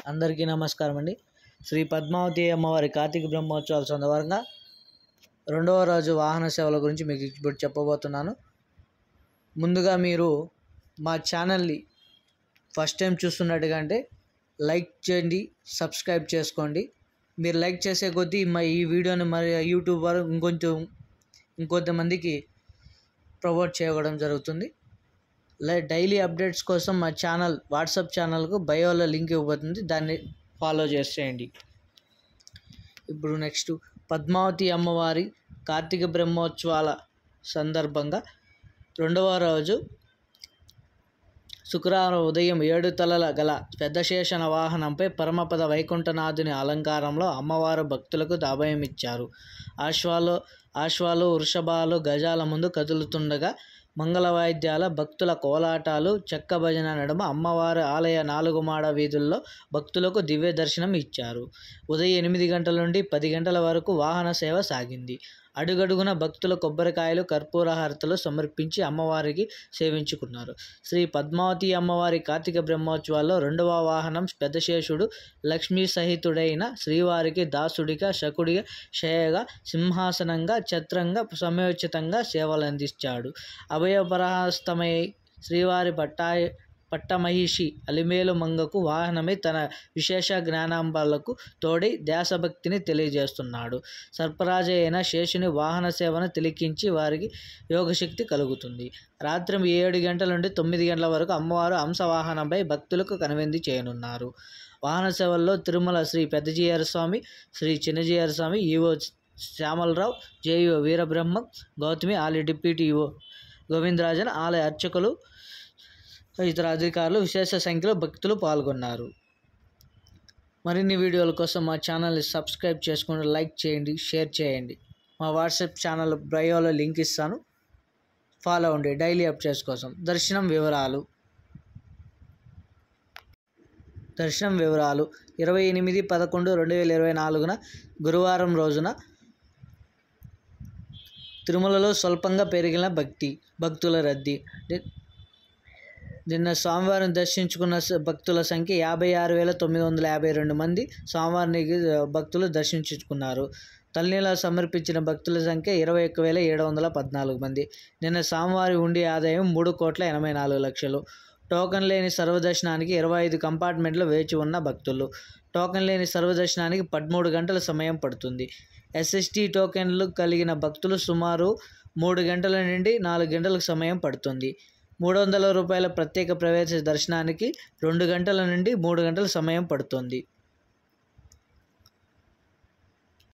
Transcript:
అందరికీ నమస్కారం అండి. శ్రీ పద్మావతి అమ్మవారి కార్తీక బ్రహ్మోత్సవాల సందర్భంగా రెండవ రోజు వాహన సేవల గురించి మీకు ఇప్పుడు చెప్పబోతున్నాను. ముందుగా మీరు మా ఛానల్ని ఫస్ట్ టైం చూస్తున్నట్టుగా అంటే లైక్ చేయండి, సబ్స్క్రైబ్ చేసుకోండి. మీరు లైక్ చేసే కొద్దీ ఈ వీడియోని మరి యూట్యూబ్ వారు ఇంకొంతమందికి ప్రమోట్ చేయడం జరుగుతుంది. డైలీ అప్డేట్స్ కోసం మా ఛానల్ వాట్సాప్ ఛానల్కు బయోలో లింక్ ఇవ్వబోతుంది, దాన్ని ఫాలో చేసేయండి. ఇప్పుడు నెక్స్ట్ పద్మావతి అమ్మవారి కార్తీక బ్రహ్మోత్సవాల సందర్భంగా రెండవ రోజు శుక్రవారం ఉదయం 7 తలల గల పెద్ద శేషన వాహనంపై పరమపద వైకుంఠనాథుని అలంకారంలో అమ్మవారు భక్తులకు అభయమిచ్చారు. ఆశ్వాలు వృషభాలు గజాల ముందు కదులుతుండగా మంగళ వాయిద్యాల భక్తుల కోలాటాలు చెక్క భజన నడుమ అమ్మవారి ఆలయ 4 మాడ వీధుల్లో భక్తులకు దివ్య దర్శనం ఇచ్చారు. ఉదయం 8 గంటల నుండి 10 గంటల వరకు వాహన సేవ సాగింది. అడుగడుగున భక్తుల కొబ్బరికాయలు కర్పూర హారతులు సమర్పించి అమ్మవారికి సేవించుకున్నారు. శ్రీ పద్మావతి అమ్మవారి కార్తీక బ్రహ్మోత్సవాల్లో రెండవ వాహనం పెద్దశేషుడు లక్ష్మీ సహితుడైన శ్రీవారికి దాసుడిగా శకుడిగా శయగా సింహాసనంగా ఛత్రంగా సమయోచితంగా సేవలందించాడు. అభయపరహస్తమై శ్రీవారి పట్టమహిషి అలిమేలు మంగకు వాహనమై తన విశేష జ్ఞానాంబాలకు తోడై దేశభక్తిని తెలియజేస్తున్నాడు. సర్పరాజు అయిన శేషుని వాహన సేవను తిలకించి వారికి యోగశక్తి కలుగుతుంది. రాత్రి 7 గంటల నుండి 9 గంటల వరకు అమ్మవారు హంసవాహనంపై భక్తులకు కనువిందు చేయనున్నారు. వాహన సేవల్లో తిరుమల శ్రీ పెద్దజీయర స్వామి, శ్రీ చిన్నజీయర స్వామి, ఈవో శ్యామలరావు, జేఈఓ వీరబ్రహ్మం, గౌతమి, ఆలయ డిప్యూటీ ఈవో గోవిందరాజన్, ఆలయ అర్చకులు, ఇతర అధికారులు, విశేష సంఖ్యలో భక్తులు పాల్గొన్నారు. మరిన్ని వీడియోల కోసం మా ఛానల్ని సబ్స్క్రైబ్ చేసుకుని లైక్ చేయండి, షేర్ చేయండి. మా వాట్సాప్ ఛానల్ బయోలో లింక్ ఇస్తాను, ఫాలో అవ్వండి డైలీ అప్డేట్స్ కోసం. దర్శనం వివరాలు 28/11/2024 గురువారం రోజున తిరుమలలో స్వల్పంగా పెరిగిన భక్తుల రద్దీ. నిన్న స్వామివారిని దర్శించుకున్న భక్తుల సంఖ్య 56,952 మంది స్వామివారికి భక్తులు దర్శించుకున్నారు. తల్లినీలా సమర్పించిన భక్తుల సంఖ్య 21,714 మంది. నిన్న స్వామివారి ఉండి ఆదాయం 3,84,00,000. టోకెన్ లేని సర్వదర్శనానికి 25 కంపార్ట్మెంట్లో వేచి ఉన్న భక్తులు. టోకెన్ లేని సర్వదర్శనానికి 13 గంటల సమయం పడుతుంది. ఎస్ఎస్టీ టోకెన్లు కలిగిన భక్తులు సుమారు 3 గంటల నుండి 4 గంటలకు సమయం పడుతుంది. ₹300 ప్రత్యేక ప్రవేశ దర్శనానికి 2 గంటల నుండి 3 గంటల సమయం పడుతుంది.